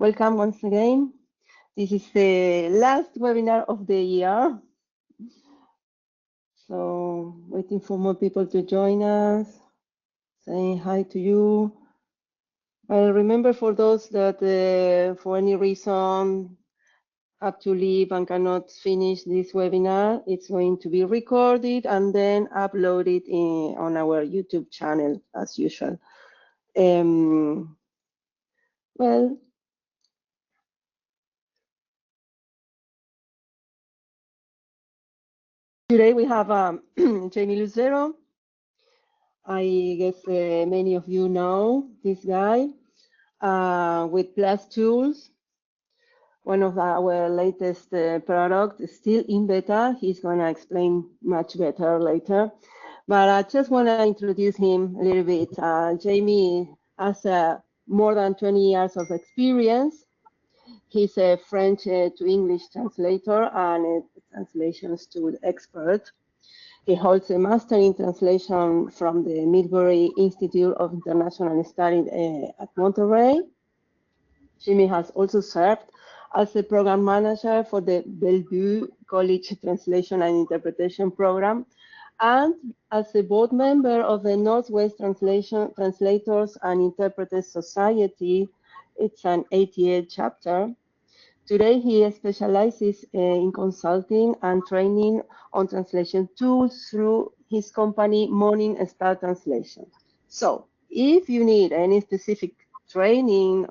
Welcome once again. This is the last webinar of the year. So waiting for more people to join us, saying hi to you. Well, remember for those that for any reason have to leave and cannot finish this webinar, it's going to be recorded and then uploaded on our YouTube channel as usual. Well, today we have Jamie Lucero. I guess many of you know this guy with Plus Tools, one of our latest products, still in beta. He's going to explain much better later. But I just want to introduce him a little bit. Jamie has more than 20 years of experience. He's a French to English translator and a translations tool expert. He holds a Master in Translation from the Midbury Institute of International Studies at Monterey. Jimmy has also served as a program manager for the Bellevue College Translation and Interpretation Program and as a board member of the Northwest Translators and Interpreters Society. It's an 88 chapter. Today, he specializes in consulting and training on translation tools through his company, Morning Star Translation. So, if you need any specific training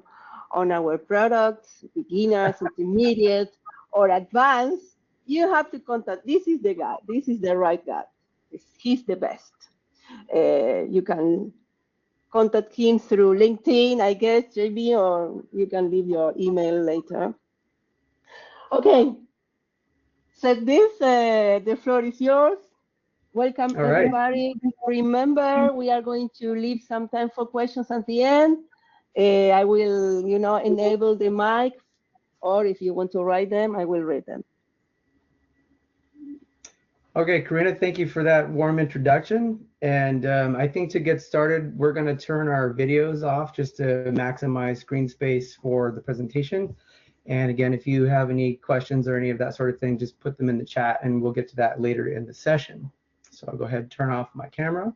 on our products, beginners, intermediate, or advanced, you have to contact. This is the guy. This is the right guy. He's the best. You can contact him through LinkedIn, I guess, JB, or you can leave your email later. Okay, so this, the floor is yours. Welcome, everybody. Remember, we are going to leave some time for questions at the end. I will, enable the mic, or if you want to write them, I will read them. Okay, Karina, thank you for that warm introduction. And I think to get started, we're going to turn our videos off just to maximize screen space for the presentation. And again, if you have any questions or any of that sort of thing, just put them in the chat and we'll get to that later in the session. So I'll go ahead and turn off my camera.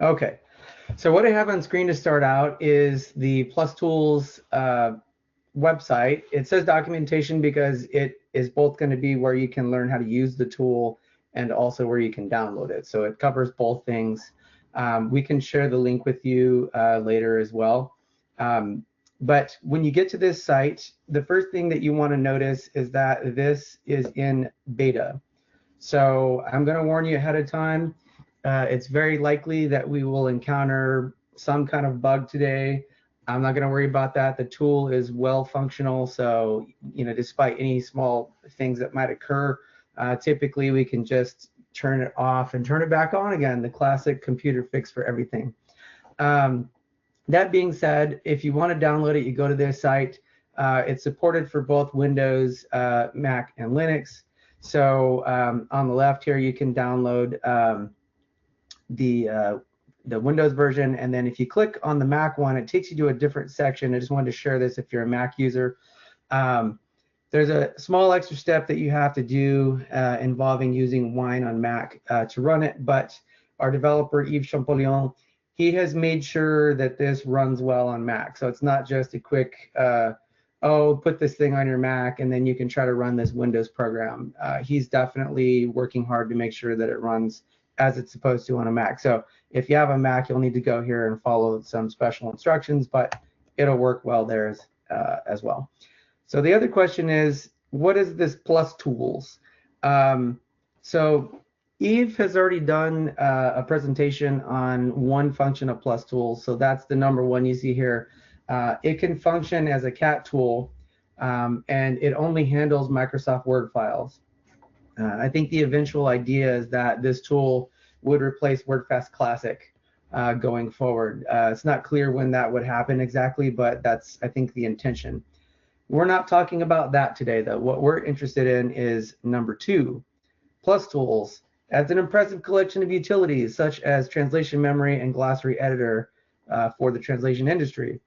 Okay, so what I have on screen to start out is the Plus Tools website. It says documentation because it is both going to be where you can learn how to use the tool and also where you can download it. So it covers both things. We can share the link with you later as well. But when you get to this site, the first thing that you want to notice is that this is in beta. So I'm going to warn you ahead of time. It's very likely that we will encounter some kind of bug today. I'm not going to worry about that. The tool is well functional. So, despite any small things that might occur, typically we can just turn it off and turn it back on again, the classic computer fix for everything. That being said, if you want to download it, you go to their site. It's supported for both Windows, Mac, and Linux. So on the left here, you can download the Windows version, and then if you click on the Mac one, it takes you to a different section. I just wanted to share this if you're a Mac user. There's a small extra step that you have to do involving using Wine on Mac to run it, but our developer, Yves Champollion, he has made sure that this runs well on Mac. So it's not just a quick, put this thing on your Mac and then you can try to run this Windows program. He's definitely working hard to make sure that it runs as it's supposed to on a Mac. So if you have a Mac, you'll need to go here and follow some special instructions, but it'll work well there as well. So the other question is, what is this Plus Tools? So Yves has already done a presentation on one function of Plus Tools. So that's the number one you see here. It can function as a CAT tool, and it only handles Microsoft Word files. I think the eventual idea is that this tool would replace Wordfast Classic going forward. It's not clear when that would happen exactly, but that's, I think, the intention. We're not talking about that today, though. What we're interested in is number two, Plus Tools, as an impressive collection of utilities such as translation memory and glossary editor for the translation industry.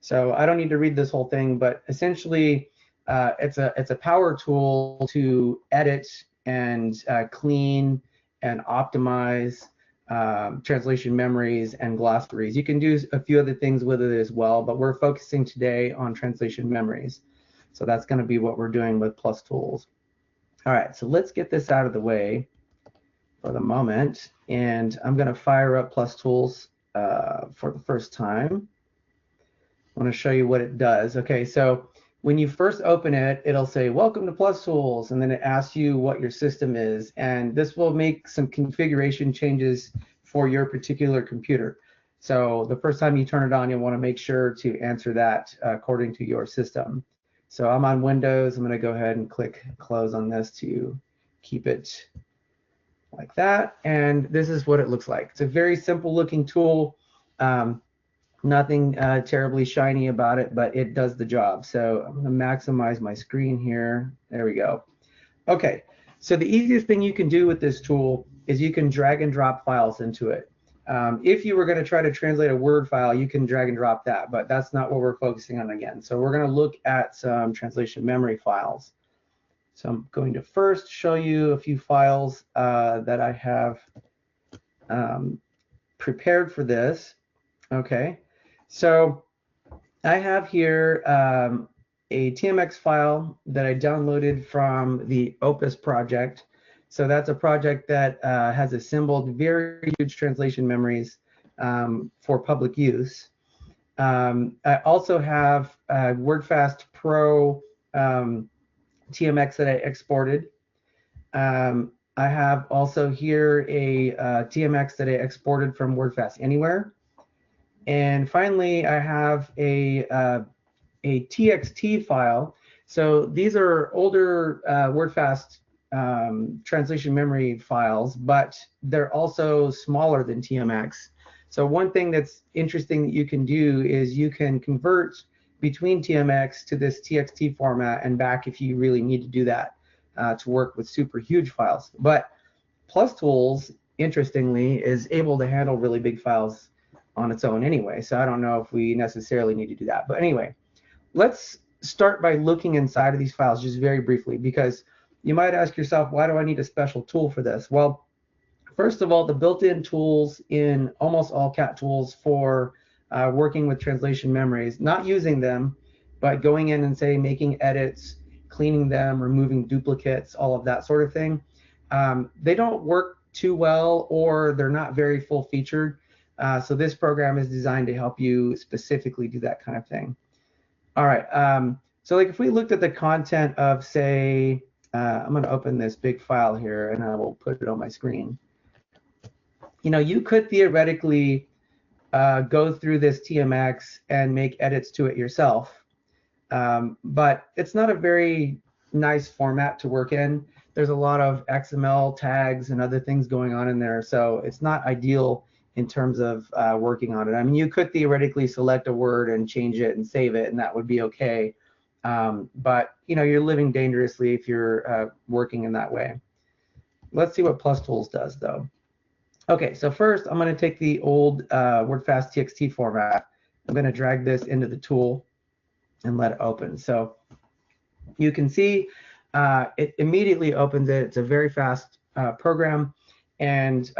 So I don't need to read this whole thing, but essentially it's a power tool to edit and clean and optimize translation memories and glossaries. You can do a few other things with it as well, but we're focusing today on translation memories. So that's going to be what we're doing with Plus Tools. All right, so let's get this out of the way for the moment, and I'm going to fire up Plus Tools for the first time. I want to show you what it does. Okay, so when you first open it, it'll say, welcome to Plus Tools, and then it asks you what your system is, and this will make some configuration changes for your particular computer. So the first time you turn it on, you'll want to make sure to answer that according to your system. So I'm on Windows. I'm going to go ahead and click close on this to keep it like that, and this is what it looks like. It's a very simple looking tool. Nothing terribly shiny about it, but it does the job. So I'm going to maximize my screen here. There we go. Okay, so the easiest thing you can do with this tool is you can drag and drop files into it. If you were going to try to translate a Word file, you can drag and drop that, but that's not what we're focusing on again. So we're going to look at some translation memory files. So I'm going to first show you a few files that I have prepared for this. Okay, so I have here a TMX file that I downloaded from the Opus project. So that's a project that has assembled very huge translation memories for public use. I also have Wordfast Pro TMX that I exported. I have also here a TMX that I exported from Wordfast Anywhere. And finally, I have a TXT file. So these are older Wordfast translation memory files, but they're also smaller than TMX. So one thing that's interesting that you can do is you can convert between TMX to this TXT format and back if you really need to do that to work with super huge files. But Plus Tools, interestingly, is able to handle really big files on its own anyway. So I don't know if we necessarily need to do that. But anyway, let's start by looking inside of these files just very briefly, because you might ask yourself, why do I need a special tool for this? Well, first of all, the built-in tools in almost all CAT tools for working with translation memories, not using them, but going in and say making edits, cleaning them, removing duplicates, all of that sort of thing. They don't work too well, or they're not very full featured. So this program is designed to help you specifically do that kind of thing. All right, so like if we looked at the content of, say, I'm going to open this big file here and I will put it on my screen. You know, you could theoretically go through this TMX and make edits to it yourself, but it's not a very nice format to work in. There's a lot of XML tags and other things going on in there, so it's not ideal in terms of working on it. I mean, you could theoretically select a word and change it and save it, and that would be okay. But you know, you're living dangerously if you're working in that way. Let's see what Plus Tools does, though. Okay, so first I'm going to take the old Wordfast TXT format. I'm going to drag this into the tool and let it open. So you can see it immediately opens it. It's a very fast program. And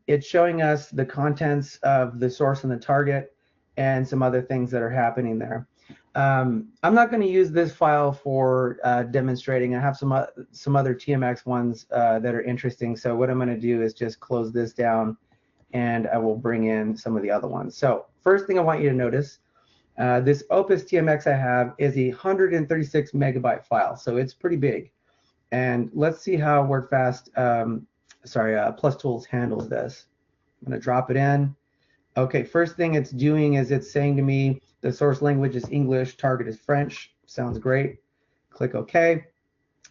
it's showing us the contents of the source and the target and some other things that are happening there. I'm not going to use this file for demonstrating. I have some other TMX ones that are interesting. So what I'm going to do is just close this down, and I will bring in some of the other ones. So first thing I want you to notice, this Opus TMX I have is a 136 megabyte file. So it's pretty big. And let's see how Wordfast Plus Tools handles this. I'm going to drop it in. Okay, first thing it's doing is it's saying to me the source language is English, target is French. Sounds great. Click OK,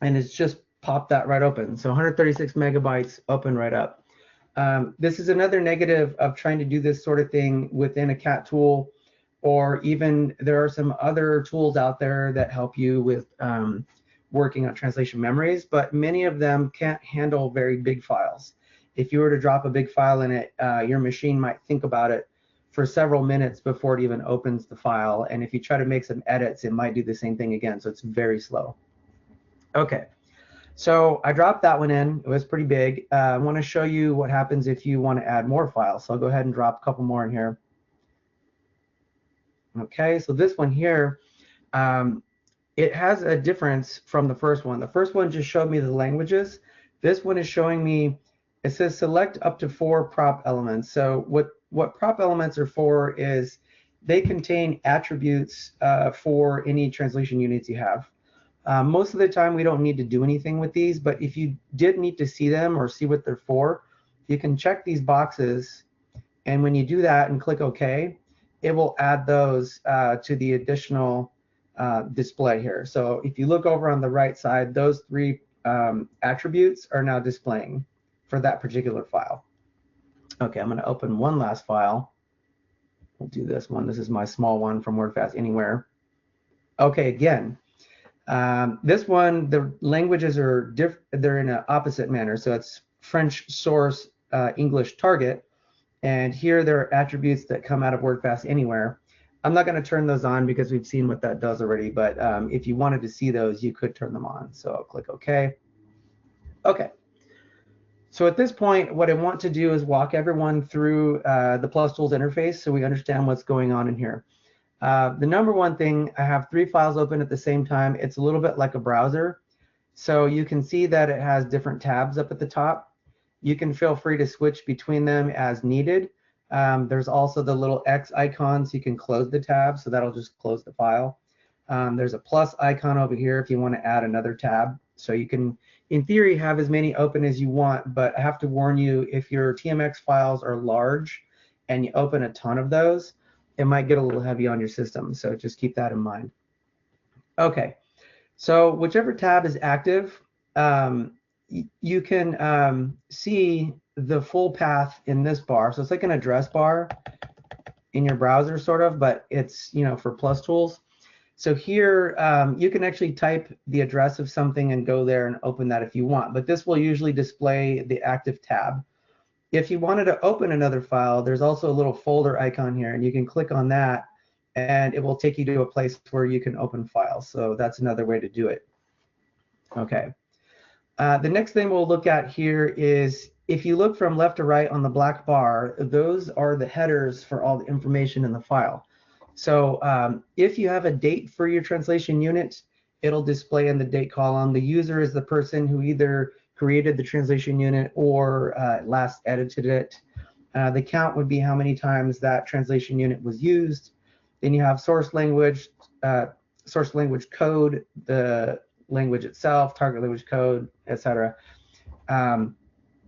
and it's just popped that right open. So 136 megabytes open right up. This is another negative of trying to do this sort of thing within a CAT tool, or even there are some other tools out there that help you with working on translation memories, but many of them can't handle very big files. If you were to drop a big file in it, your machine might think about it for several minutes before it even opens the file. And if you try to make some edits, it might do the same thing again. So it's very slow. Okay, so I dropped that one in. It was pretty big. I want to show you what happens if you want to add more files. So I'll go ahead and drop a couple more in here. Okay, so this one here, it has a difference from the first one. The first one just showed me the languages. This one is showing me, it says select up to 4 prop elements. So what prop elements are for is they contain attributes for any translation units you have. Most of the time we don't need to do anything with these, but if you did need to see them or see what they're for, you can check these boxes, and when you do that and click OK, it will add those to the additional display here. So if you look over on the right side, those 3 attributes are now displaying for that particular file. Okay, I'm going to open one last file. We'll do this one. This is my small one from Wordfast Anywhere. Okay, again, this one, the languages are they're in an opposite manner. So it's French source, English target. And here there are attributes that come out of Wordfast Anywhere. I'm not going to turn those on because we've seen what that does already, but if you wanted to see those, you could turn them on. So I'll click OK. Okay. So at this point, what I want to do is walk everyone through the Plus Tools interface so we understand what's going on in here. The number one thing, I have 3 files open at the same time. It's a little bit like a browser. So you can see that it has different tabs up at the top. You can feel free to switch between them as needed. There's also the little X icon, so you can close the tab, so that'll just close the file. There's a plus icon over here if you want to add another tab. So you can, in theory, have as many open as you want, but I have to warn you, if your TMX files are large and you open a ton of those, it might get a little heavy on your system. So just keep that in mind. Okay, so whichever tab is active, you can see the full path in this bar. So it's like an address bar in your browser, sort of, but it's, you know, for Plus Tools. So here you can actually type the address of something and go there and open that if you want, but this will usually display the active tab. If you wanted to open another file, there's also a little folder icon here, and you can click on that and it will take you to a place where you can open files. So that's another way to do it. Okay. The next thing we'll look at here is, if you look from left to right on the black bar, those are the headers for all the information in the file. So if you have a date for your translation unit, it'll display in the date column. The user is the person who either created the translation unit or last edited it. The count would be how many times that translation unit was used. Then you have source language code, the language itself, target language code, etc.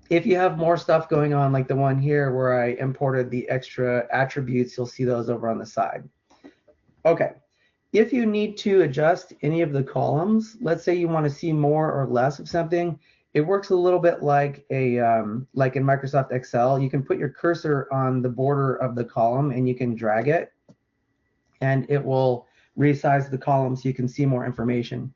If you have more stuff going on, like the one here where I imported the extra attributes, you'll see those over on the side. Okay, if you need to adjust any of the columns, let's say you want to see more or less of something, it works a little bit like a like in Microsoft Excel. You can put your cursor on the border of the column and you can drag it, and it will resize the column so you can see more information.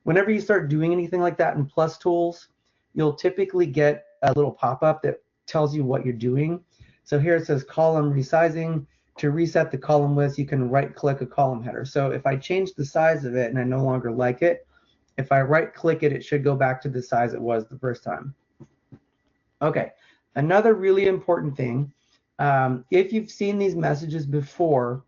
Whenever you start doing anything like that in Plus Tools, you'll typically get a little pop-up that tells you what you're doing. So here it says column resizing. To reset the column width, you can right-click a column header. So if I change the size of it and I no longer like it, if I right-click it, it should go back to the size it was the first time. Okay, another really important thing, if you've seen these messages before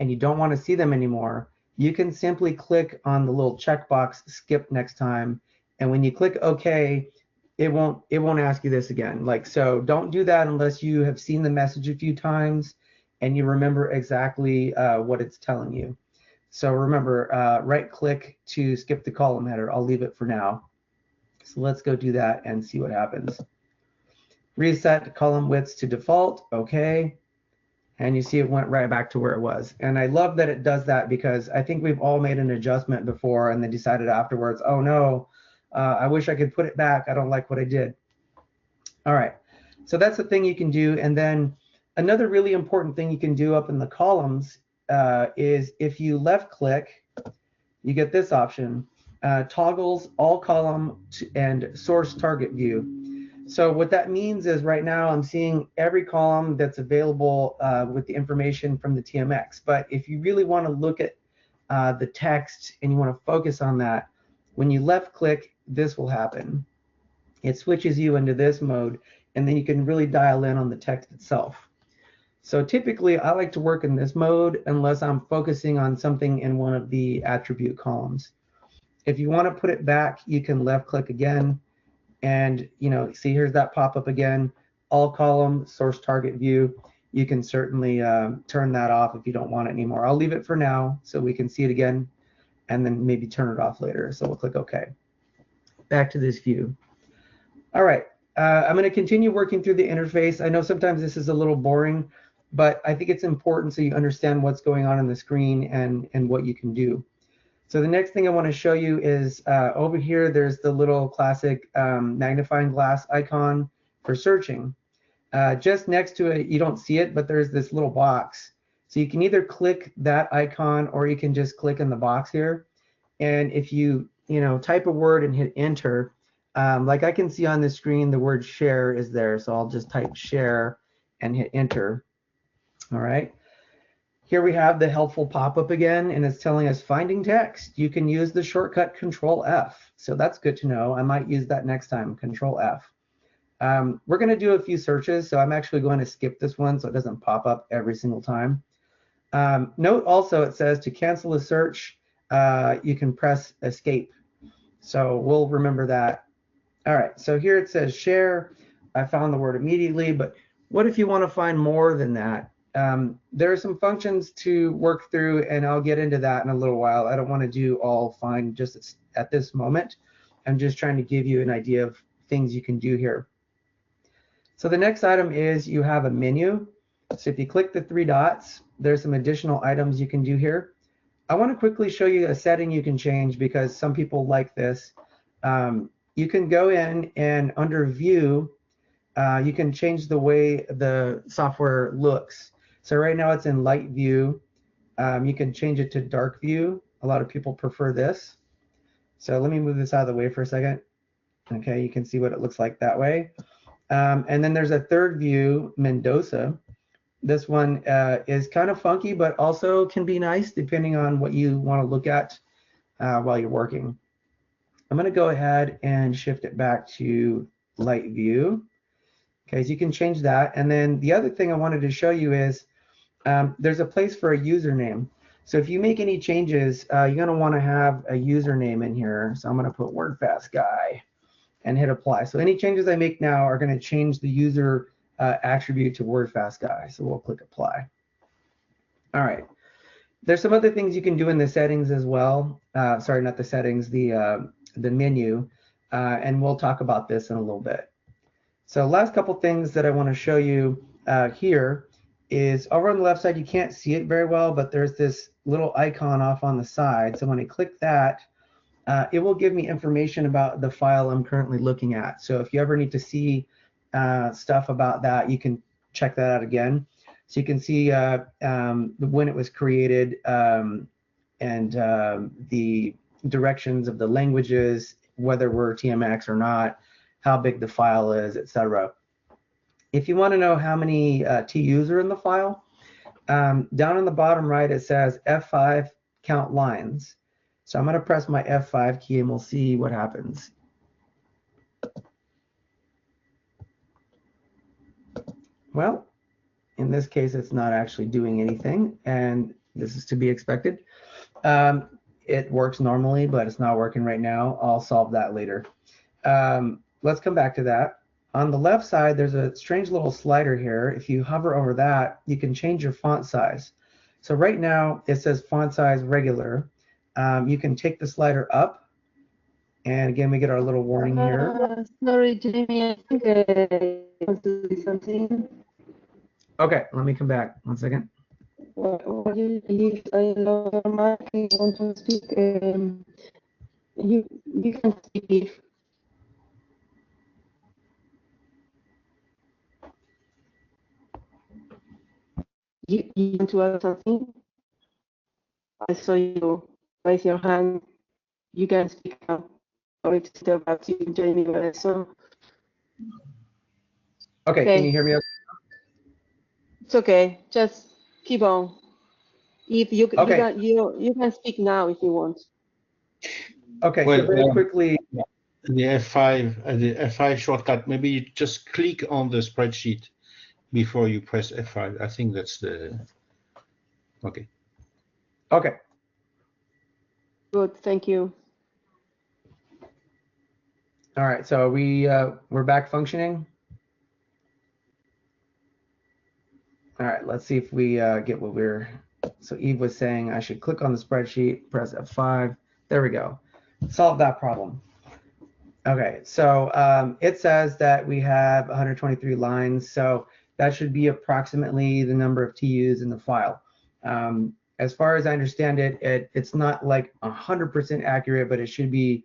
and you don't want to see them anymore, you can simply click on the little checkbox, skip next time, and when you click OK, it won't ask you this again. Like, so don't do that unless you have seen the message a few times and you remember exactly what it's telling you. So remember, right-click to skip the column header. I'll leave it for now. So let's go do that and see what happens. Reset column widths to default. OK. And you see it went right back to where it was. And I love that it does that, because I think we've all made an adjustment before and then decided afterwards, oh no, I wish I could put it back. I don't like what I did. All right, so that's the thing you can do. And then another really important thing you can do up in the columns is if you left click, you get this option, toggles all column and source target view. So what that means is right now I'm seeing every column that's available with the information from the TMX. But if you really want to look at the text and you want to focus on that, when you left click, this will happen. It switches you into this mode, and then you can really dial in on the text itself. So typically I like to work in this mode unless I'm focusing on something in one of the attribute columns. If you want to put it back, you can left click again, and see, here's that pop up again, all column source target view. You can certainly turn that off if you don't want it anymore. I'll leave it for now so we can see it again, and then maybe turn it off later. So we'll click OK. Back to this view. All right, I'm going to continue working through the interface. I know sometimes this is a little boring, but I think it's important so you understand what's going on the screen and what you can do. So the next thing I want to show you is over here, there's the little classic magnifying glass icon for searching. Just next to it, you don't see it, but there's this little box. So you can either click that icon or you can just click in the box here. And if you type a word and hit enter, like I can see on the screen, the word share is there. So I'll just type share and hit enter. All right. Here we have the helpful pop-up again, and it's telling us finding text. You can use the shortcut Control F. So that's good to know. I might use that next time, Control F. We're going to do a few searches, so I'm actually going to skip this one so it doesn't pop up every single time. Note also it says to cancel a search, you can press escape. So we'll remember that. All right, so here it says share. I found the word immediately, but what if you want to find more than that? There are some functions to work through, and I'll get into that in a little while. I don't want to do all find just at this moment. I'm just trying to give you an idea of things you can do here. So the next item is you have a menu. So if you click the three dots, there's some additional items you can do here. I want to quickly show you a setting you can change because some people like this. You can go in and under view, you can change the way the software looks. So right now it's in light view. You can change it to dark view. A lot of people prefer this. So let me move this out of the way for a second. Okay, you can see what it looks like that way. And then there's a third view, Mendoza. This one is kind of funky, but also can be nice depending on what you want to look at while you're working. I'm going to go ahead and shift it back to light view. Okay, so you can change that. And then the other thing I wanted to show you is there's a place for a username. So if you make any changes, you're going to want to have a username in here. So I'm going to put Wordfast guy and hit apply. So any changes I make now are going to change the user attribute to Wordfast guy. So we'll click apply. All right. There's some other things you can do in the settings as well. Sorry, not the settings, the menu. And we'll talk about this in a little bit. So last couple things that I want to show you here is over on the left side, you can't see it very well, but there's this little icon off on the side. So when I click that, it will give me information about the file I'm currently looking at. So if you ever need to see stuff about that, you can check that out again. So you can see when it was created and the directions of the languages, whether we're TMX or not, how big the file is, etc. If you want to know how many TUs are in the file, down on the bottom right it says F5 count lines. So I'm going to press my F5 key and we'll see what happens. Well, in this case it's not actually doing anything, and this is to be expected. It works normally, but it's not working right now. I'll solve that later. Let's come back to that. On the left side, there's a strange little slider here. If you hover over that, you can change your font size. So right now, it says font size regular. You can take the slider up. And again, we get our little warning here. Sorry, Jamie, I think I want to do something. Okay, let me come back. 1 second. What you use your mic, you want to speak, you can speak. You want to add something? I saw you raise your hand. You can speak now. Or it's still about you, Jamie, but I saw. Okay, can you Okay, hear me? it's okay. Just keep on. If Okay, you can speak now if you want. okay. So Well, very quickly, yeah, the F5 shortcut, maybe you just click on the spreadsheet before you press F5. I think that's the, okay. okay. Good, thank you. All right. So we're back functioning. All right. Let's see if we get what we're. So Eve was saying I should click on the spreadsheet, press F5. There we go. Solve that problem. Okay, so it says that we have 123 lines, so that should be approximately the number of TUs in the file. As far as I understand it, it's not like 100% accurate, but it should be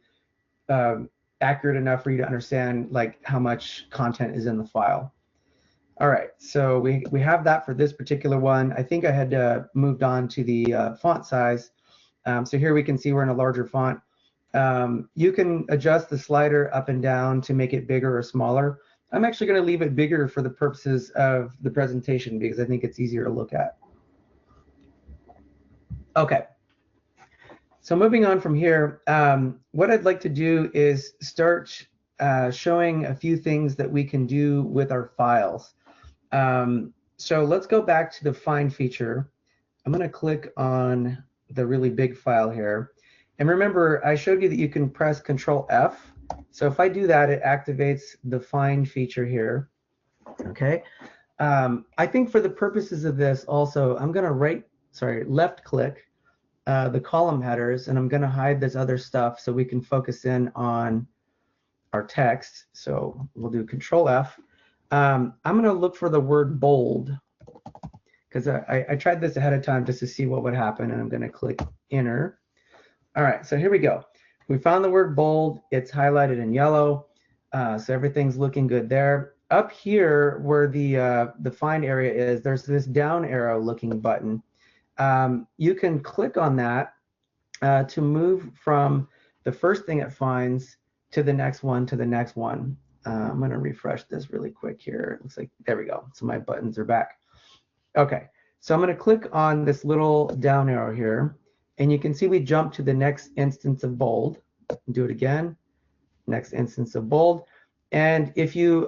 accurate enough for you to understand like how much content is in the file. All right, so we have that for this particular one. I think I had moved on to the font size. So here we can see we're in a larger font. You can adjust the slider up and down to make it bigger or smaller. I'm actually going to leave it bigger for the purposes of the presentation because I think it's easier to look at. Okay. So moving on from here, what I'd like to do is start showing a few things that we can do with our files. So let's go back to the find feature. I'm going to click on the really big file here. And remember, I showed you that you can press Control F. So if I do that, it activates the find feature here. Okay. I think for the purposes of this also, I'm going to left click the column headers, and I'm going to hide this other stuff so we can focus in on our text. So we'll do Control F. I'm going to look for the word bold because I tried this ahead of time just to see what would happen, and I'm going to click enter. All right, so here we go. We found the word bold. It's highlighted in yellow, so everything's looking good there. Up here where the find area is, there's this down arrow looking button. You can click on that to move from the first thing it finds to the next one to the next one. I'm going to refresh this really quick here. It looks like, there we go. So my buttons are back. Okay, so I'm going to click on this little down arrow here, and you can see we jump to the next instance of bold. Do it again, next instance of bold. And if you,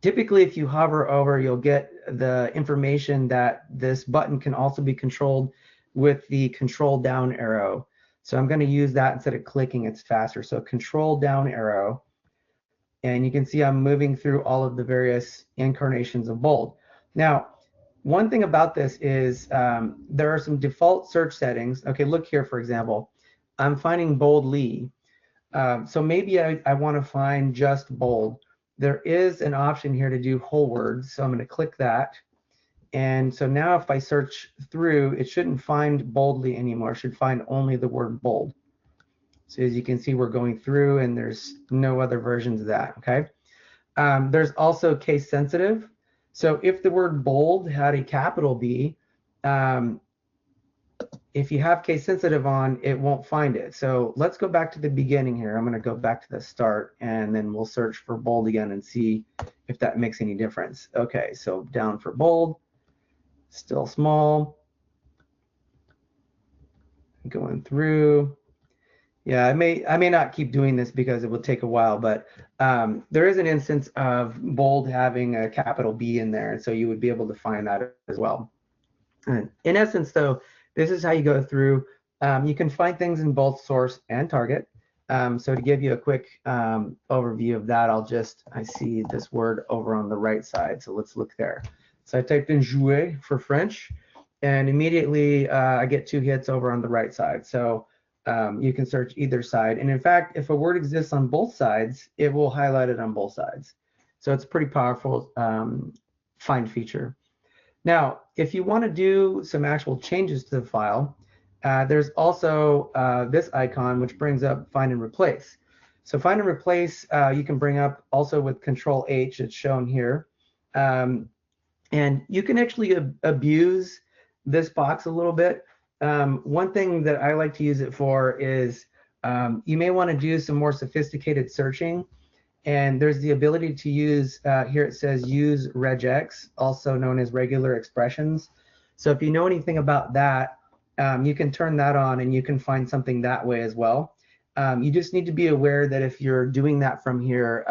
typically if you hover over, you'll get the information that this button can also be controlled with the control down arrow. So I'm going to use that instead of clicking, it's faster. So control down arrow, and you can see I'm moving through all of the various incarnations of bold. Now, one thing about this is there are some default search settings. Okay, look here, for example, I'm finding boldly. So maybe I want to find just bold. There is an option here to do whole words, so I'm going to click that. And so now if I search through, it shouldn't find boldly anymore. It should find only the word bold. So as you can see, we're going through and there's no other versions of that, okay? There's also case sensitive. So if the word bold had a capital B, if you have case sensitive on, it won't find it. So let's go back to the beginning here. I'm going to go back to the start, and then we'll search for bold again and see if that makes any difference. Okay, so down for bold, still small. Going through. Yeah, I may not keep doing this because it will take a while, but there is an instance of bold having a capital B in there, and so you would be able to find that as well. And in essence, though, this is how you go through. You can find things in both source and target. So to give you a quick overview of that, I see this word over on the right side, so let's look there. So I typed in jouer for French, and immediately I get 2 hits over on the right side. So you can search either side. And in fact, if a word exists on both sides, it will highlight it on both sides. So it's a pretty powerful find feature. Now, if you want to do some actual changes to the file, there's also this icon, which brings up find and replace. So find and replace, you can bring up also with Control H, it's shown here. And you can actually abuse this box a little bit. One thing that I like to use it for is you may want to do some more sophisticated searching, And there's the ability to use, here it says use regex, also known as regular expressions. So if you know anything about that, you can turn that on and you can find something that way as well. You just need to be aware that if you're doing that from here,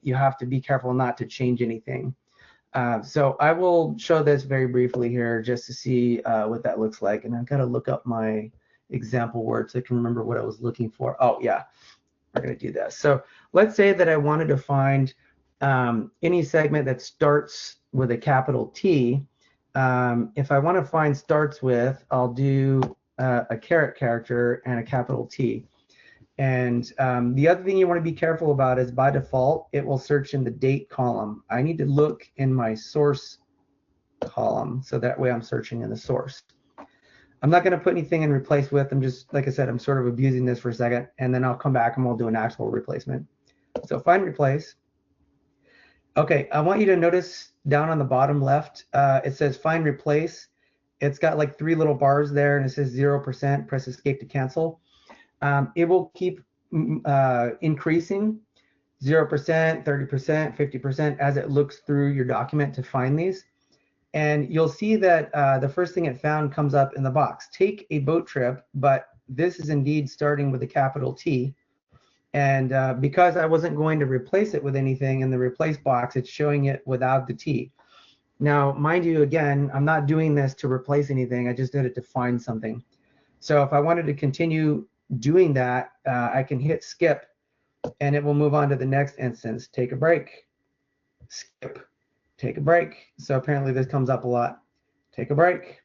you have to be careful not to change anything. So I will show this very briefly here just to see what that looks like. And I've got to look up my example word so I can remember what I was looking for. Oh, yeah, we're going to do this. So let's say that I wanted to find any segment that starts with a capital T. If I want to find starts with, I'll do a caret character and a capital T. And the other thing you want to be careful about is by default, it will search in the date column. I need to look in my source column, so that way I'm searching in the source. I'm not going to put anything in replace with. I'm just, like I said, I'm sort of abusing this for a second, and then I'll come back and we'll do an actual replacement. So find replace. Okay, I want you to notice down on the bottom left, it says find replace. It's got like 3 little bars there, and it says 0%. Press escape to cancel. It will keep increasing 0%, 30%, 50% as it looks through your document to find these. And you'll see that the first thing it found comes up in the box. Take a boat trip, but this is indeed starting with a capital T. And because I wasn't going to replace it with anything in the replace box, it's showing it without the T. Now, mind you, again, I'm not doing this to replace anything. I just did it to find something. So if I wanted to continue doing that, I can hit skip and it will move on to the next instance. Take a break, skip, take a break. So apparently this comes up a lot. Take a break.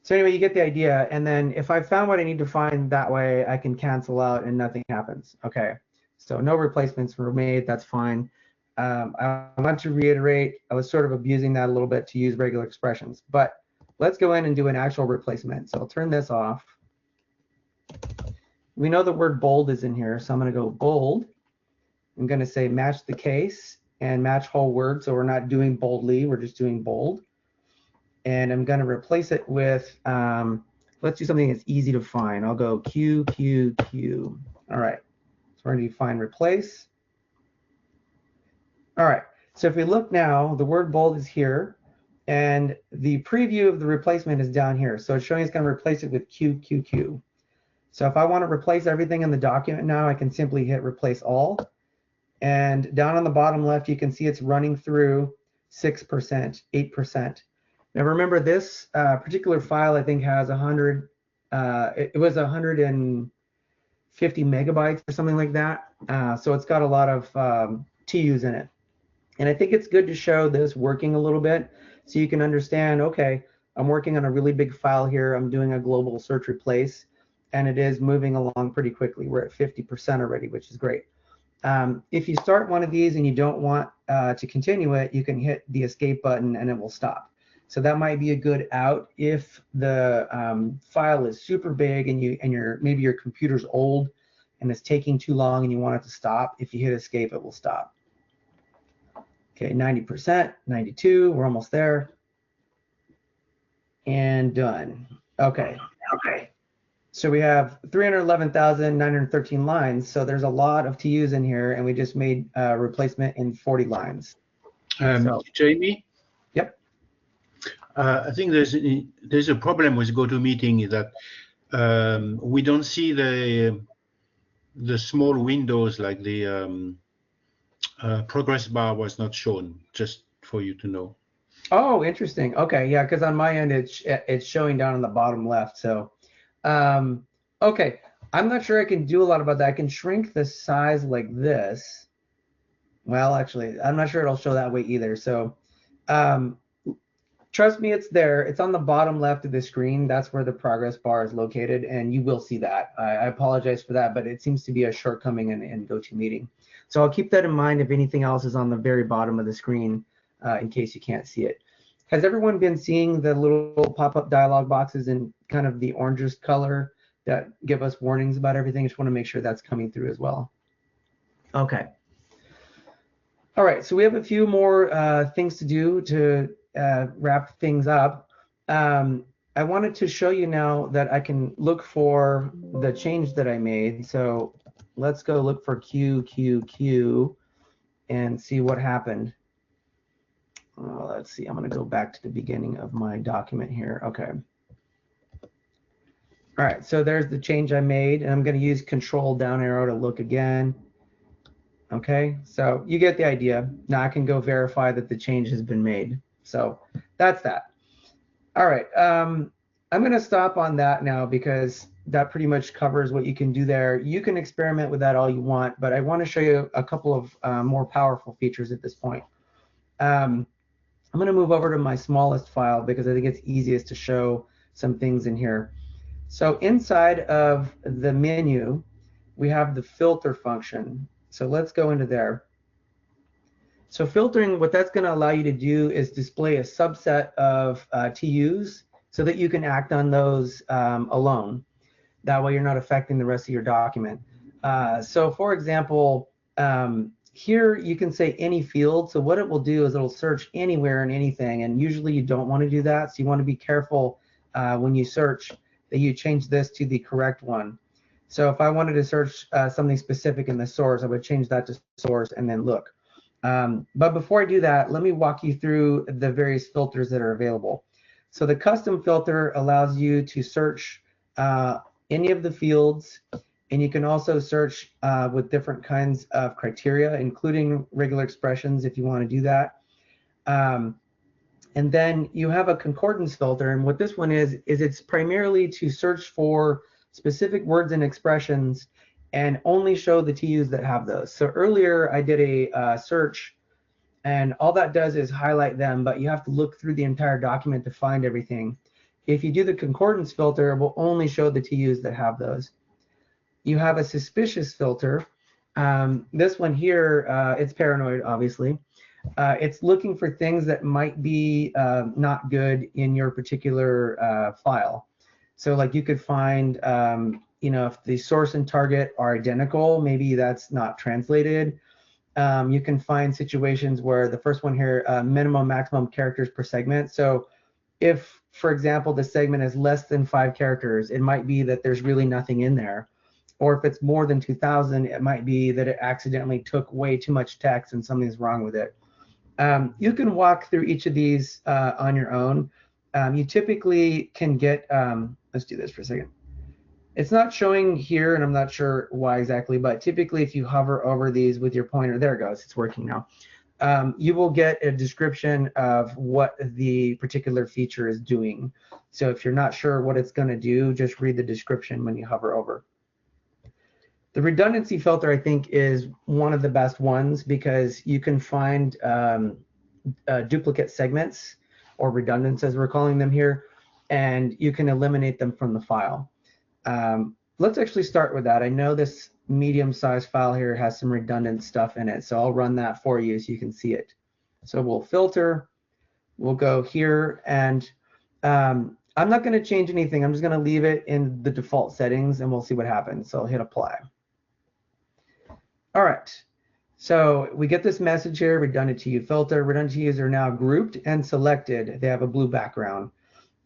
So anyway, you get the idea. And then if I found what I need to find that way, I can cancel out and nothing happens. Okay, so no replacements were made. That's fine. I want to reiterate, I was sort of abusing that a little bit to use regular expressions, but let's go in and do an actual replacement. So I'll turn this off. We know the word bold is in here, so I'm going to go bold. I'm going to say match the case and match whole word, so we're not doing boldly, we're just doing bold. And I'm going to replace it with, let's do something that's easy to find. I'll go Q, Q, Q. All right, so we're going to find replace. All right, so if we look now, the word bold is here, and the preview of the replacement is down here. So it's showing it's going to replace it with Q, Q, Q. So if I want to replace everything in the document now, I can simply hit replace all. And down on the bottom left, you can see it's running through 6%, 8%. Now remember, this particular file, I think, has 100, it was 150 megabytes or something like that. So it's got a lot of TUs in it. And I think it's good to show this working a little bit so you can understand, okay, I'm working on a really big file here. I'm doing a global search replace, and it is moving along pretty quickly. We're at 50% already, which is great. If you start one of these and you don't want to continue it, you can hit the escape button and it will stop. So that might be a good out if the file is super big and maybe your computer's old and it's taking too long and you want it to stop. If you hit escape, it will stop. Okay, 90%, 92, we're almost there. And done. Okay. So we have 311,913 lines. So there's a lot of TUs in here, and we just made a replacement in 40 lines. Jamie? Yep. I think there's a problem with GoToMeeting that we don't see the small windows, like the progress bar was not shown, just for you to know. Oh, interesting. Okay, yeah, because on my end it's showing down on the bottom left. So, okay, I'm not sure I can do a lot about that. I can shrink the size like this. Well, actually, I'm not sure it'll show that way either. So, trust me, it's there. It's on the bottom left of the screen. That's where the progress bar is located, and you will see that. I apologize for that, but it seems to be a shortcoming in GoToMeeting. So I'll keep that in mind if anything else is on the very bottom of the screen, in case you can't see it. Has everyone been seeing the little pop-up dialog boxes in kind of the orangish color that give us warnings about everything? I just want to make sure that's coming through as well. Okay. All right, so we have a few more things to do to wrap things up. I wanted to show you now that I can look for the change that I made. So let's go look for Q, Q, Q. and see what happened. Let's see, I'm going to go back to the beginning of my document here. Okay. All right, so there's the change I made, and I'm going to use control down arrow to look again. Okay, so you get the idea. Now I can go verify that the change has been made. So that's that. All right, I'm going to stop on that now because that pretty much covers what you can do there. You can experiment with that all you want, but I want to show you a couple of more powerful features at this point. I'm going to move over to my smallest file because I think it's easiest to show some things in here. So inside of the menu, we have the filter function. So let's go into there. So filtering, what that's going to allow you to do is display a subset of TUs so that you can act on those alone. That way you're not affecting the rest of your document. So for example, here you can say any field. So what it will do is it'll search anywhere and anything. And usually you don't want to do that. So you want to be careful when you search that you change this to the correct one. So if I wanted to search something specific in the source, I would change that to source and then look. But before I do that, let me walk you through the various filters that are available. So the custom filter allows you to search any of the fields, and you can also search with different kinds of criteria, including regular expressions if you want to do that. And then you have a concordance filter, and what this one is it's primarily to search for specific words and expressions and only show the TUs that have those. So earlier I did a search, and all that does is highlight them, but you have to look through the entire document to find everything. If you do the concordance filter, it will only show the TUs that have those. You have a suspicious filter. This one here, it's paranoid, obviously. It's looking for things that might be not good in your particular file. So like you could find, you know, if the source and target are identical, maybe that's not translated. You can find situations where the first one here, minimum, maximum characters per segment. So if, for example, the segment is less than 5 characters, it might be that there's really nothing in there. Or if it's more than 2,000, it might be that it accidentally took way too much text and something's wrong with it. You can walk through each of these on your own. You typically can get, let's do this for a second. It's not showing here, and I'm not sure why exactly, but typically if you hover over these with your pointer, there it goes, it's working now. You will get a description of what the particular feature is doing. So if you're not sure what it's going to do, just read the description when you hover over. The redundancy filter, I think, is one of the best ones because you can find duplicate segments, or redundants as we're calling them here, and you can eliminate them from the file. Let's actually start with that. I know this medium-sized file here has some redundant stuff in it, so I'll run that for you so you can see it. So we'll filter, we'll go here, and I'm not going to change anything. I'm just going to leave it in the default settings, and we'll see what happens. So I'll hit apply. All right, so we get this message here, redundant TU filter. Redundant TUs are now grouped and selected. They have a blue background.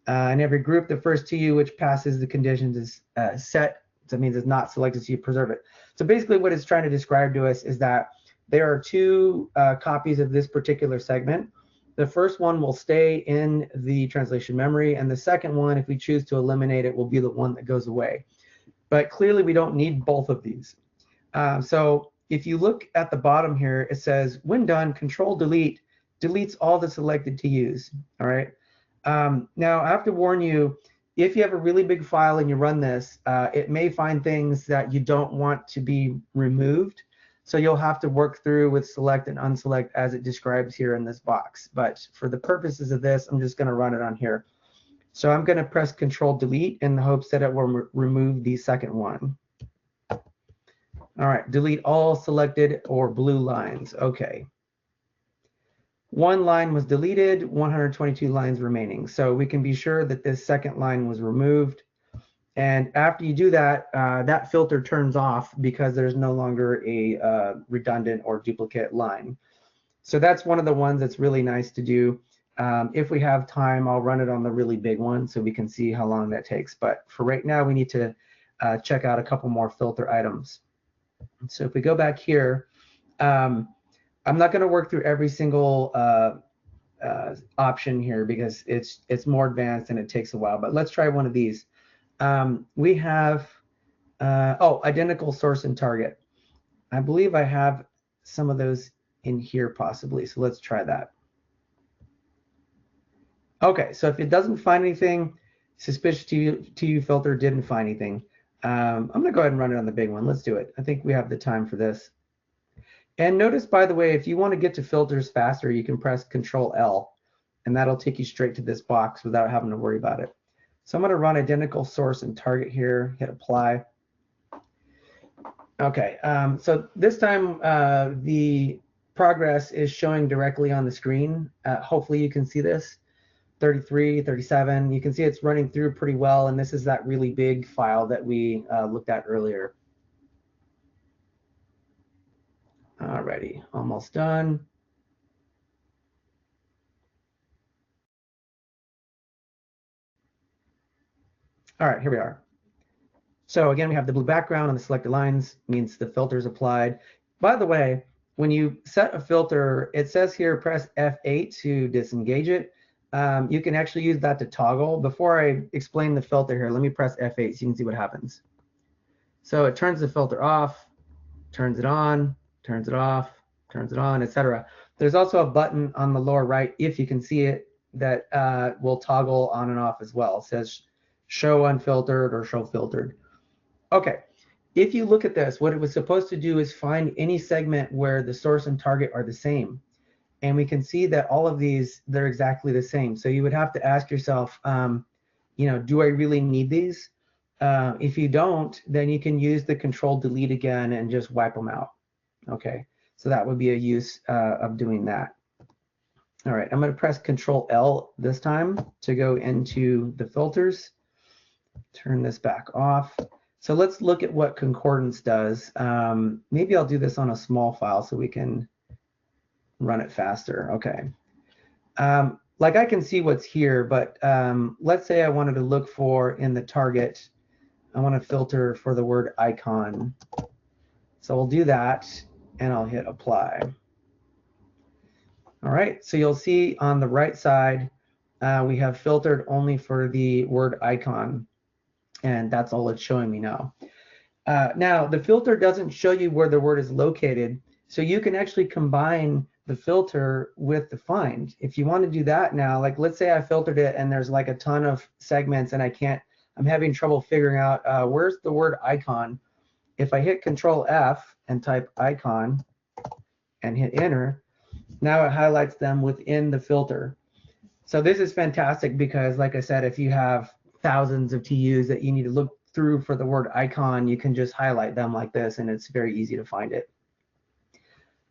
In every group, the first TU which passes the conditions is set. So that means it's not selected, so you preserve it. So basically what it's trying to describe to us is that there are 2 copies of this particular segment. The first one will stay in the translation memory, and the second one, if we choose to eliminate it, will be the one that goes away. But clearly we don't need both of these. So if you look at the bottom here, it says, when done, Control Delete deletes all the selected TUs. All right. Now I have to warn you, if you have a really big file and you run this, it may find things that you don't want to be removed. So you'll have to work through with select and unselect as it describes here in this box. But for the purposes of this, I'm just going to run it on here. So I'm going to press Control Delete in the hopes that it will remove the second one. All right, delete all selected or blue lines. Okay. 1 line was deleted, 122 lines remaining. So we can be sure that this second line was removed. And after you do that, that filter turns off because there's no longer a redundant or duplicate line. So that's one of the ones that's really nice to do. If we have time, I'll run it on the really big one so we can see how long that takes. But for right now, we need to check out a couple more filter items. So if we go back here, I'm not going to work through every single option here because it's more advanced and it takes a while, but let's try one of these. We have, identical source and target. I believe I have some of those in here possibly, so let's try that. Okay, so if it doesn't find anything, suspicious to you filter didn't find anything. I'm going to go ahead and run it on the big one. Let's do it. I think we have the time for this. And notice, by the way, if you want to get to filters faster, you can press Control L, and that'll take you straight to this box without having to worry about it. So I'm going to run identical source and target here, hit apply. Okay, so this time the progress is showing directly on the screen. Hopefully you can see this. 33, 37, you can see it's running through pretty well, and this is that really big file that we looked at earlier. Alrighty, almost done. All right, here we are. So again, we have the blue background and the selected lines, means the filter is applied. By the way, when you set a filter, it says here press F8 to disengage it. You can actually use that to toggle. Before I explain the filter here, let me press F8 so you can see what happens. So it turns the filter off, turns it on, turns it off, turns it on, etc. There's also a button on the lower right, if you can see it, that will toggle on and off as well. It says show unfiltered or show filtered. Okay, if you look at this, what it was supposed to do is find any segment where the source and target are the same. And we can see that all of these, they're exactly the same. So you would have to ask yourself, do I really need these? If you don't, then you can use the Control Delete again and just wipe them out. Okay, so that would be a use of doing that. All right, I'm going to press Control L this time to go into the filters. Turn this back off. So let's look at what concordance does. Maybe I'll do this on a small file so we can run it faster. Okay. Like I can see what's here, but let's say I wanted to look for in the target, I want to filter for the word icon. So we'll do that and I'll hit apply. All right, so you'll see on the right side, we have filtered only for the word icon, and that's all it's showing me now. Now, the filter doesn't show you where the word is located, so you can actually combine the filter with the find. If you want to do that now, like let's say I filtered it and there's like a ton of segments and I'm having trouble figuring out where's the word icon. If I hit Control F and type icon and hit enter, now it highlights them within the filter. So this is fantastic because, like I said, if you have thousands of TUs that you need to look through for the word icon, you can just highlight them like this and it's very easy to find it.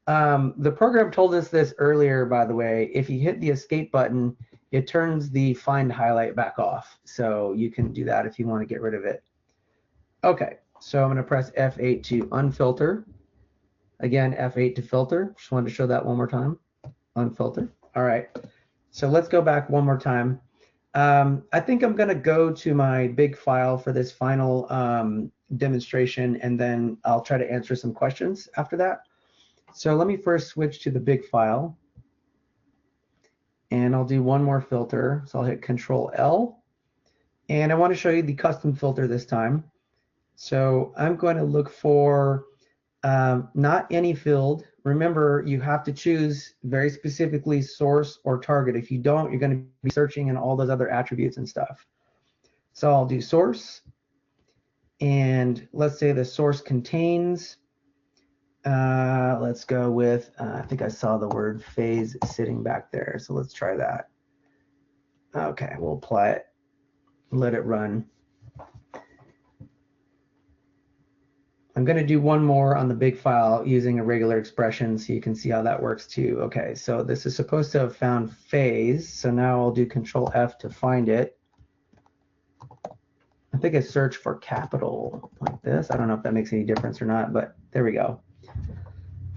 The program told us this earlier, by the way. If you hit the escape button, it turns the find highlight back off. So you can do that if you want to get rid of it. Okay, so I'm going to press F8 to unfilter. Again, F8 to filter. Just wanted to show that one more time. Unfilter. All right. So let's go back one more time. I think I'm going to go to my big file for this final demonstration, and then I'll try to answer some questions after that. So let me first switch to the big file, and I'll do one more filter. So I'll hit Control L, and I want to show you the custom filter this time. So I'm going to look for not any field. Remember, you have to choose very specifically source or target. If you don't, you're going to be searching in all those other attributes and stuff. So I'll do source, and let's say the source contains, let's go with, I think I saw the word phase sitting back there. So let's try that. Okay, we'll apply it, let it run. I'm going to do one more on the big file using a regular expression so you can see how that works too. Okay, so this is supposed to have found phase. So now I'll do Control F to find it. I think I searched for capital like this. I don't know if that makes any difference or not, but there we go.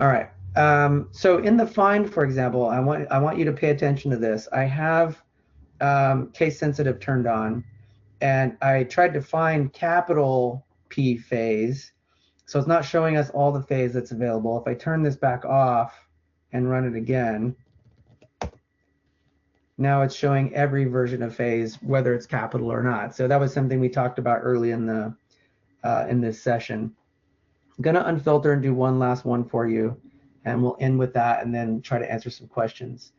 All right. So in the find, for example, I want you to pay attention to this. I have case sensitive turned on, and I tried to find capital P phase. So it's not showing us all the phase that's available. If I turn this back off and run it again, now it's showing every version of phase, whether it's capital or not. So that was something we talked about early in the in this session. I'm gonna unfilter and do one last one for you, and we'll end with that and then try to answer some questions.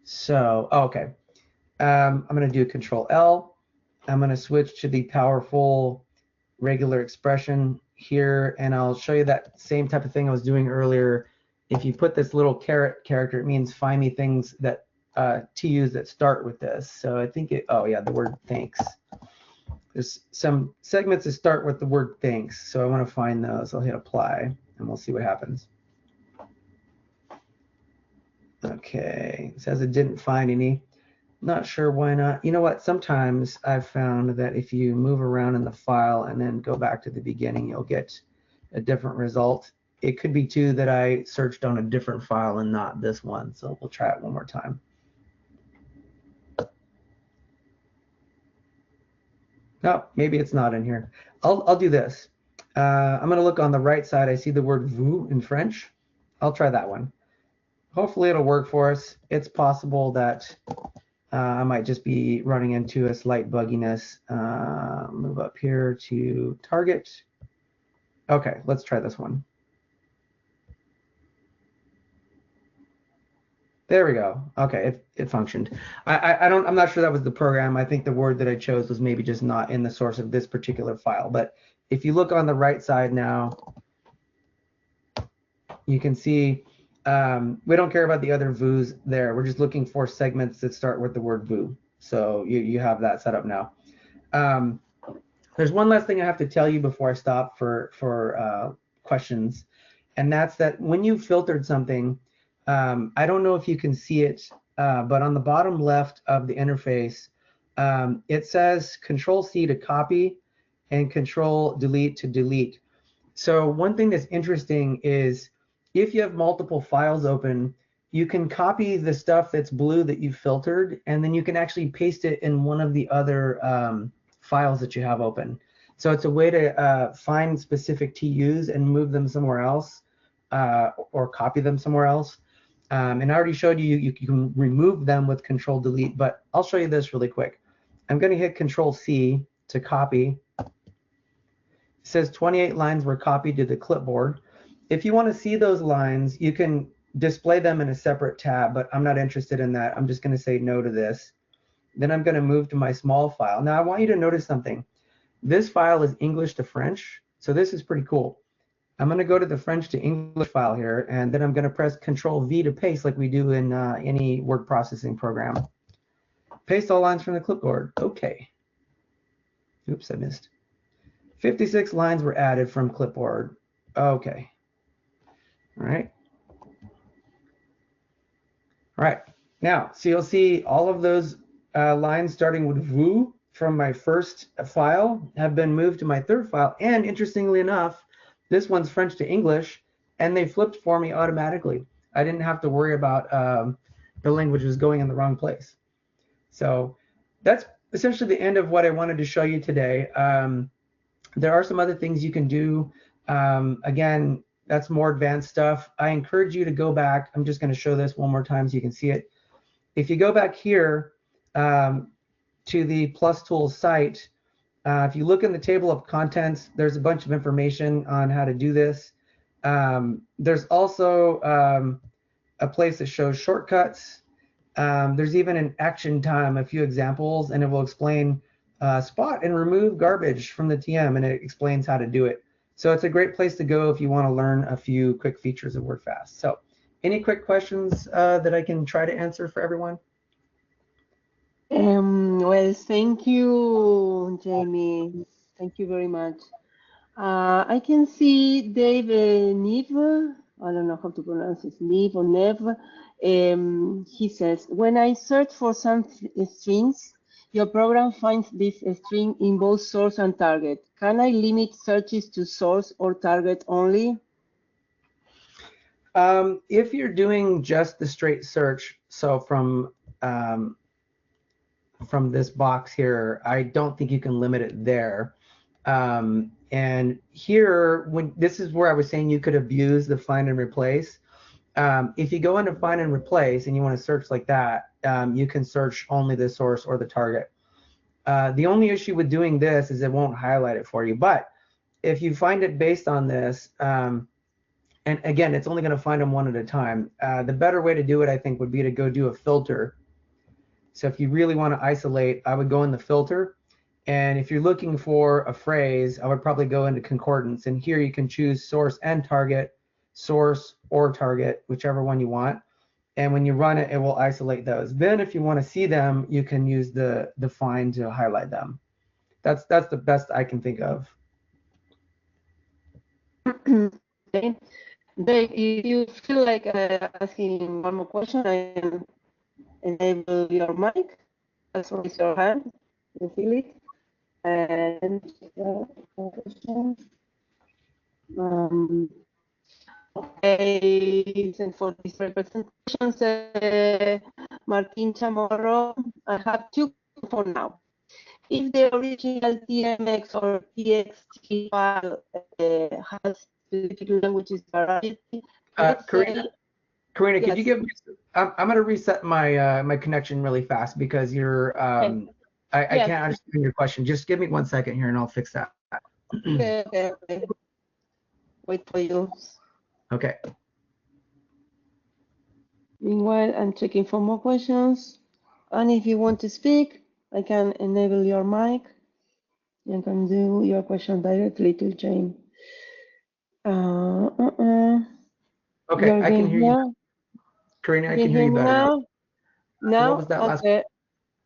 So, okay, I'm gonna do Control L. I'm gonna switch to the powerful regular expression here, and I'll show you that same type of thing I was doing earlier. If you put this little caret character, it means find me things that TUs that start with this. So I think it, oh yeah, the word thanks. There's some segments that start with the word thanks. So I want to find those. I'll hit apply and we'll see what happens. Okay, it says it didn't find any. Not sure why not. You know what? Sometimes I've found that if you move around in the file and then go back to the beginning, you'll get a different result. It could be too that I searched on a different file and not this one. So we'll try it one more time. No, maybe it's not in here. I'll do this. I'm going to look on the right side. I see the word vous in French. I'll try that one. Hopefully it'll work for us. It's possible that I might just be running into a slight bugginess. Move up here to target. Okay, let's try this one. There we go. Okay, it functioned. I'm not sure that was the program. I think the word that I chose was maybe just not in the source of this particular file. But if you look on the right side now, you can see we don't care about the other vous there. We're just looking for segments that start with the word vous. So you have that set up now. There's one last thing I have to tell you before I stop for questions, and that's that when you filtered something, I don't know if you can see it, but on the bottom left of the interface, it says Control-C to copy and Control-Delete to delete. So one thing that's interesting is if you have multiple files open, you can copy the stuff that's blue that you filtered, and then you can actually paste it in one of the other files that you have open. So it's a way to find specific TUs and move them somewhere else, or copy them somewhere else. And I already showed you, you can remove them with Control Delete, but I'll show you this really quick. I'm going to hit Control C to copy. It says 28 lines were copied to the clipboard. If you want to see those lines, you can display them in a separate tab, but I'm not interested in that. I'm just going to say no to this. Then I'm going to move to my small file. Now I want you to notice something. This file is English to French, so this is pretty cool. I'm going to go to the French to English file here, and then I'm going to press Control V to paste like we do in any word processing program. Paste all lines from the clipboard. Okay. Oops, I missed. 56 lines were added from clipboard. Okay. All right. All right. Now, so you'll see all of those lines starting with vous from my first file have been moved to my third file. And interestingly enough, this one's French to English, and they flipped for me automatically. I didn't have to worry about the languages going in the wrong place. So that's essentially the end of what I wanted to show you today. There are some other things you can do. Again, that's more advanced stuff. I encourage you to go back. I'm just going to show this one more time so you can see it. If you go back here to the Plus Tools site, if you look in the table of contents, there's a bunch of information on how to do this. There's also a place that shows shortcuts. There's even an action time, a few examples, and it will explain spot and remove garbage from the TM, and it explains how to do it. So it's a great place to go if you want to learn a few quick features of Wordfast. So any quick questions that I can try to answer for everyone? Well, thank you, Jamie. Thank you very much. I can see Dave Neve. I don't know how to pronounce it, Neve or Nev. He says, when I search for some strings, your program finds this string in both source and target. Can I limit searches to source or target only? If you're doing just the straight search, so from this box here, I don't think you can limit it there. And here, when this is where I was saying you could abuse the find and replace. If you go into find and replace and you want to search like that, you can search only the source or the target. The only issue with doing this is it won't highlight it for you. But if you find it based on this, and again, it's only going to find them one at a time. The better way to do it, I think, would be to go do a filter. So if you really want to isolate, I would go in the filter. And if you're looking for a phrase, I would probably go into concordance. And here you can choose source and target, source or target, whichever one you want. And when you run it, it will isolate those. Then if you want to see them, you can use the find to highlight them. That's the best I can think of. Okay. Dave, if you feel like asking one more question, I can enable your mic. Just raise your hand. You feel it. And question. Okay, and for these representations, Martin Chamorro, I have two for now. If the original TMX or TXT file has specific languages variety, Karina, yes. could you give me? I'm going to reset my my connection really fast because you're. Okay. I can't understand your question. Just give me 1 second here and I'll fix that. Okay. Wait for you. Okay. Meanwhile, I'm checking for more questions. And if you want to speak, I can enable your mic. You can do your question directly to Jane. Okay, I can hear you. Karina, I can hear you better now. Now? What was that last?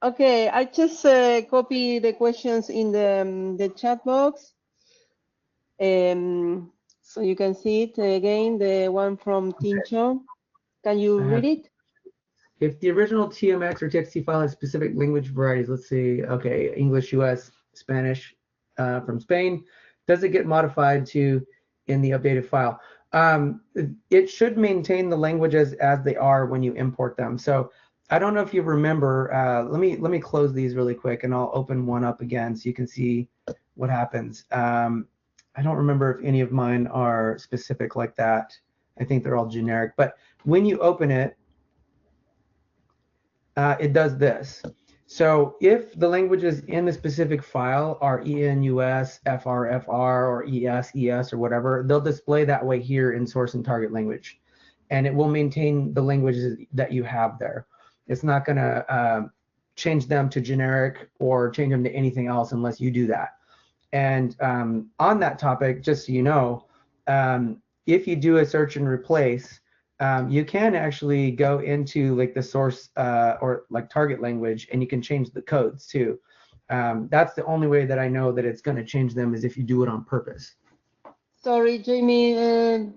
Okay, I just copy the questions in the chat box. So you can see it again, the one from Tincho. Can you read it? If the original TMX or TXT file has specific language varieties, let's see, okay, English, US, Spanish from Spain, does it get modified to in the updated file? It should maintain the languages as they are when you import them. So I don't know if you remember, let me close these really quick and I'll open one up again so you can see what happens. I don't remember if any of mine are specific like that. I think they're all generic, but when you open it, it does this. So if the languages in the specific file are ENUS, FR, or ES, or whatever, they'll display that way here in source and target language. And it will maintain the languages that you have there. It's not going to change them to generic or change them to anything else unless you do that. And on that topic, just so you know, if you do a search and replace, you can actually go into like the source or like target language and you can change the codes too. That's the only way that I know that it's going to change them is if you do it on purpose. Sorry, Jamie,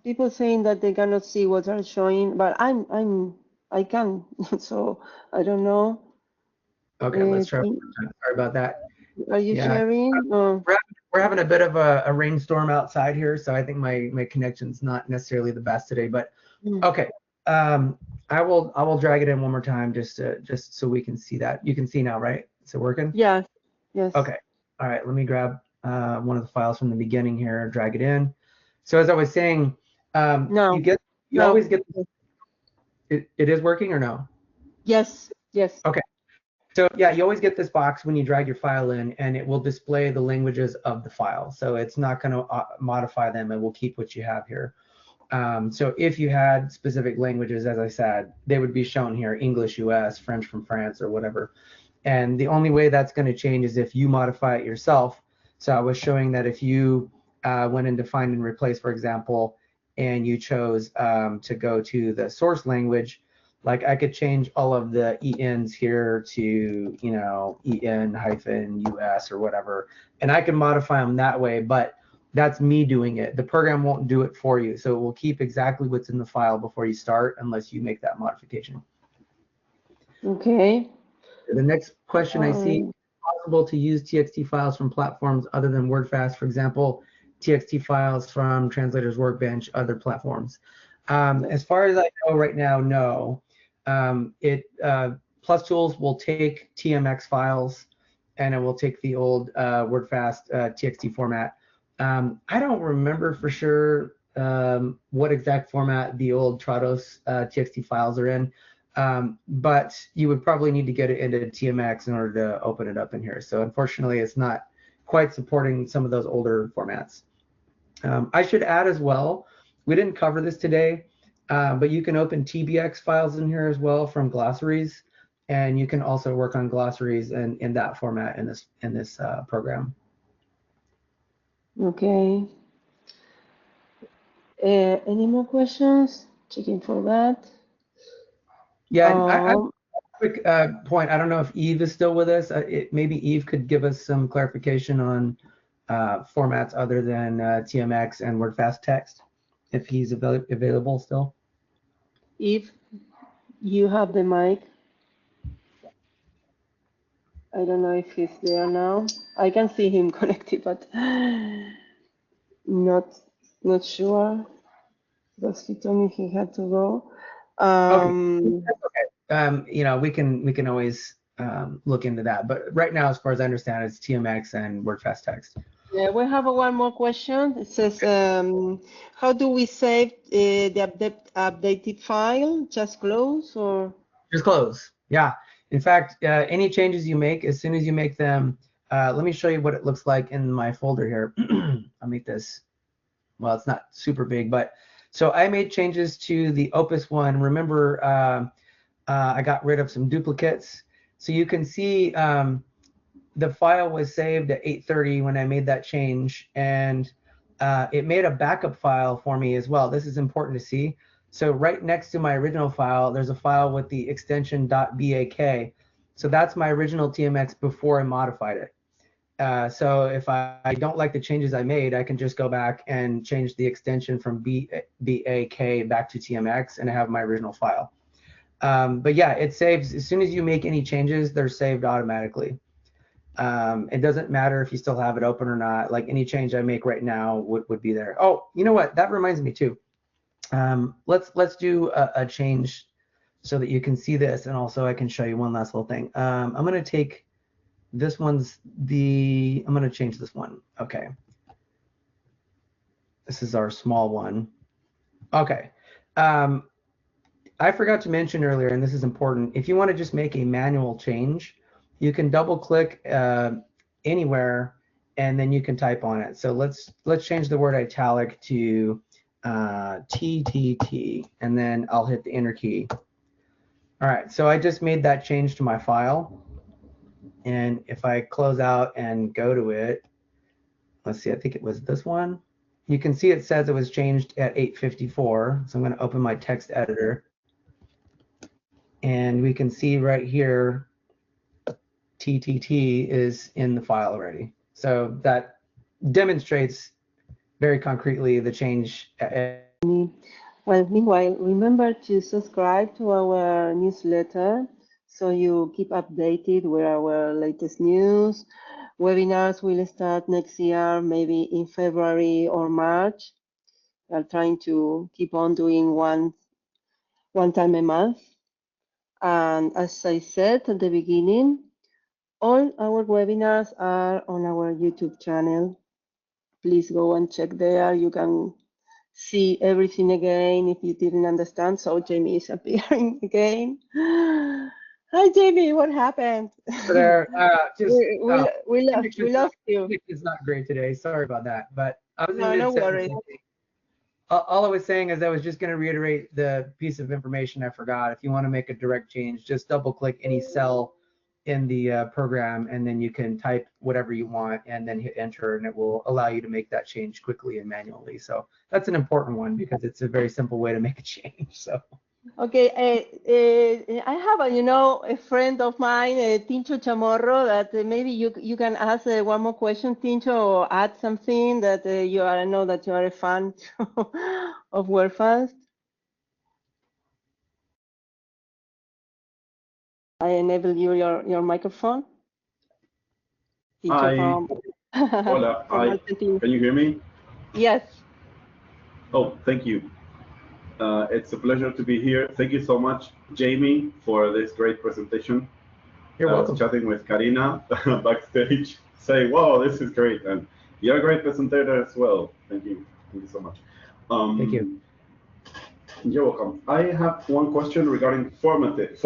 people saying that they cannot see what are showing, but I can, so I don't know. Okay, let's try. Sorry about that. Are you sharing? We're having a bit of a rainstorm outside here, so I think my connection's not necessarily the best today. But okay, I will drag it in one more time just so we can see that. You can see now, right? Is it working? Yes. Okay. All right. Let me grab one of the files from the beginning here, drag it in. So as I was saying, you always get. It is working or no? Yes. Okay. So yeah, you always get this box when you drag your file in, and it will display the languages of the file. So it's not going to modify them. It will keep what you have here. So if you had specific languages, as I said, they would be shown here: English, US, French from France, or whatever. And the only way that's going to change is if you modify it yourself. So I was showing that if you went into find and replace, for example, and you chose to go to the source language, like I could change all of the ENs here to, EN-US or whatever, and I can modify them that way, but that's me doing it. The program won't do it for you. So it will keep exactly what's in the file before you start unless you make that modification. Okay. The next question I see, is it possible to use TXT files from platforms other than Wordfast, for example, TXT files from Translators Workbench, other platforms? As far as I know right now, no. Plus Tools will take TMX files and it will take the old Wordfast TXT format. I don't remember for sure what exact format the old Trados TXT files are in, but you would probably need to get it into TMX in order to open it up in here. So unfortunately, it's not quite supporting some of those older formats. I should add as well, we didn't cover this today, but you can open TBX files in here as well from glossaries, and you can also work on glossaries in that format in this program. Okay. Any more questions? Checking for that. Yeah, quick point. I don't know if Eve is still with us. Maybe Eve could give us some clarification on formats other than TMX and Wordfast text, if he's available still. Eve, you have the mic. I don't know if he's there now. I can see him connected, but not sure because he told me he had to go. Okay. You know, we can always look into that, but right now, as far as I understand, it's TMX and Wordfast text. Yeah, we have one more question. It says, how do we save the updated file? Just close or? Just close. Yeah. In fact, any changes you make, as soon as you make them, let me show you what it looks like in my folder here. I'll make this, well, it's not super big, but so I made changes to the Opus one. Remember, I got rid of some duplicates. So you can see the file was saved at 8:30 when I made that change, and it made a backup file for me as well. This is important to see. So right next to my original file, there's a file with the extension .bak. So that's my original TMX before I modified it. So if I don't like the changes I made, I can just go back and change the extension from BAK back to TMX, and I have my original file. But yeah, it saves as soon as you make any changes, they're saved automatically. It doesn't matter if you still have it open or not. Like any change I make right now would be there. Oh, you know what? That reminds me too. Let's do a change so that you can see this, and also I can show you one last little thing. I'm going to take this one's I'm going to change this one. Okay. This is our small one. Okay. I forgot to mention earlier, and this is important. If you want to just make a manual change, you can double click anywhere, and then you can type on it. So let's change the word italic to TTT, and then I'll hit the enter key. All right, so I just made that change to my file. And if I close out and go to it, let's see, I think it was this one. You can see it says it was changed at 8:54. So I'm going to open my text editor. And we can see right here, TTT is in the file already. So that demonstrates very concretely the change. Well, meanwhile, remember to subscribe to our newsletter so you keep updated with our latest news. Webinars will start next year, maybe in February or March. We're trying to keep on doing one time a month. And as I said at the beginning, all our webinars are on our YouTube channel. Please go and check there. You can see everything again if you didn't understand. So Jamie is appearing again. Hi, Jamie. What happened? There, we lost you. It's not great today. Sorry about that. But I was no worries. All I was saying is I was just going to reiterate the piece of information I forgot. If you want to make a direct change, just double click any cell in the program, and then you can type whatever you want and then hit enter, and it will allow you to make that change quickly and manually. So that's an important one because it's a very simple way to make a change. So. Okay, I have a friend of mine, Tincho Chamorro, that maybe you can ask one more question, Tincho, or add something that I know that you are a fan of Wordfast. I enable your microphone. Hi. Hola. Hi. Can you hear me? Yes. Oh, thank you. It's a pleasure to be here. Thank you so much, Jamie, for this great presentation. You're welcome. I was chatting with Karina backstage, saying, wow, this is great. And you're a great presenter as well. Thank you. Thank you so much. Thank you. You're welcome. I have one question regarding file formats.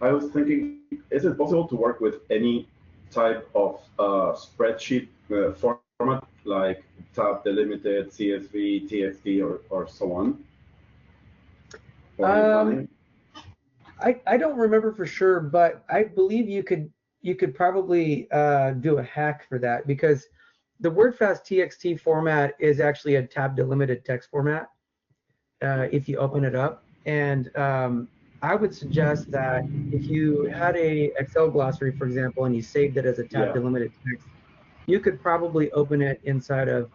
I was thinking, is it possible to work with any type of spreadsheet format, like tab delimited, CSV, TXT, or so on? I don't remember for sure, but I believe you could probably do a hack for that, because the Wordfast TXT format is actually a tab delimited text format if you open it up. And I would suggest that if you had a Excel glossary, for example, and you saved it as a tab delimited text, you could probably open it inside of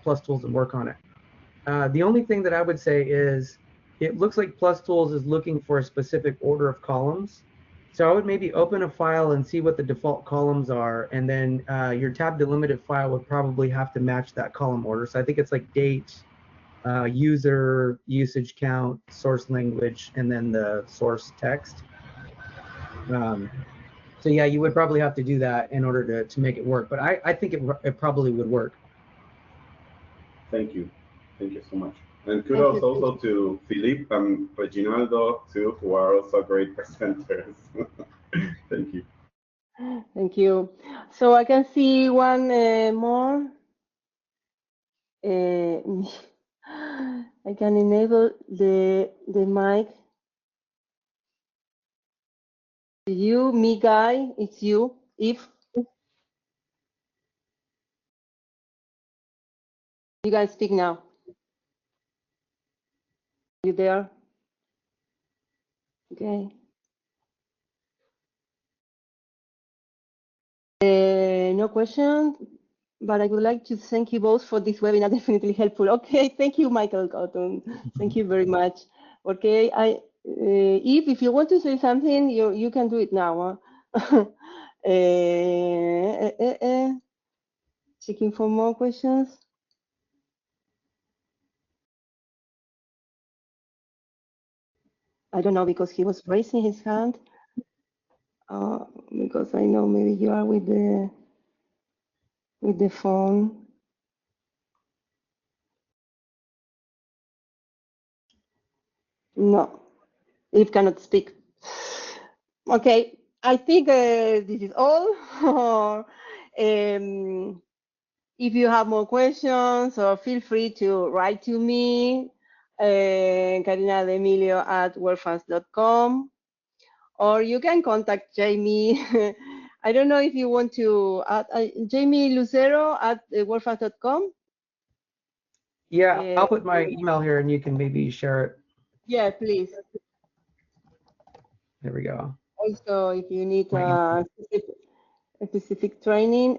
Plus Tools and work on it. The only thing that I would say is, it looks like Plus Tools is looking for a specific order of columns. So I would maybe open a file and see what the default columns are, and then your tab delimited file would probably have to match that column order. So I think it's like date, user, usage count, source language, and then the source text. So yeah, you would probably have to do that in order to make it work. But I think it probably would work. Thank you. Thank you so much. And kudos also to Philippe and Reginaldo, too, who are also great presenters. Thank you. Thank you. So I can see one more. I can enable the mic. You, me guy, it's you. If you guys speak now. You there? Okay. No question, but I would like to thank you both for this webinar. Definitely helpful. Okay, thank you, Michael Cotton. Thank you very much. Okay, if you want to say something, you can do it now. Huh? Checking for more questions. I don't know, because he was raising his hand. Because I know maybe you are with the phone. No, Eve cannot speak. Okay, I think this is all. If you have more questions, or feel free to write to me, Carina D'Emilio at wordfast.com, or you can contact Jamie. I don't know if you want to add Jamie Lucero at wordfast.com. Yeah, I'll put my email here and you can maybe share it. Yeah, please. There we go. Also, if you need a specific training,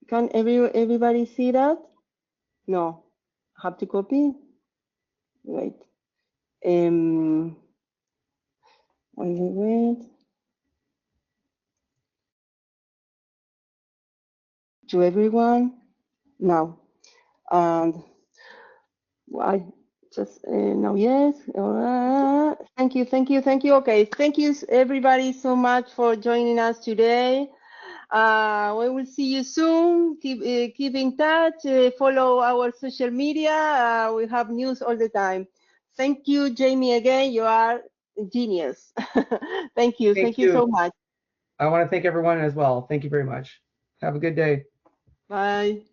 can everybody see that? No, have to copy. Wait. Wait. To everyone now, and I just now, yes. Thank you. Okay, thank you everybody so much for joining us today. We will see you soon. Keep in touch. Follow our social media. We have news all the time. Thank you, Jamie, again. You are a genius. Thank you. Thank you so much. I want to thank everyone as well. Thank you very much. Have a good day. Bye.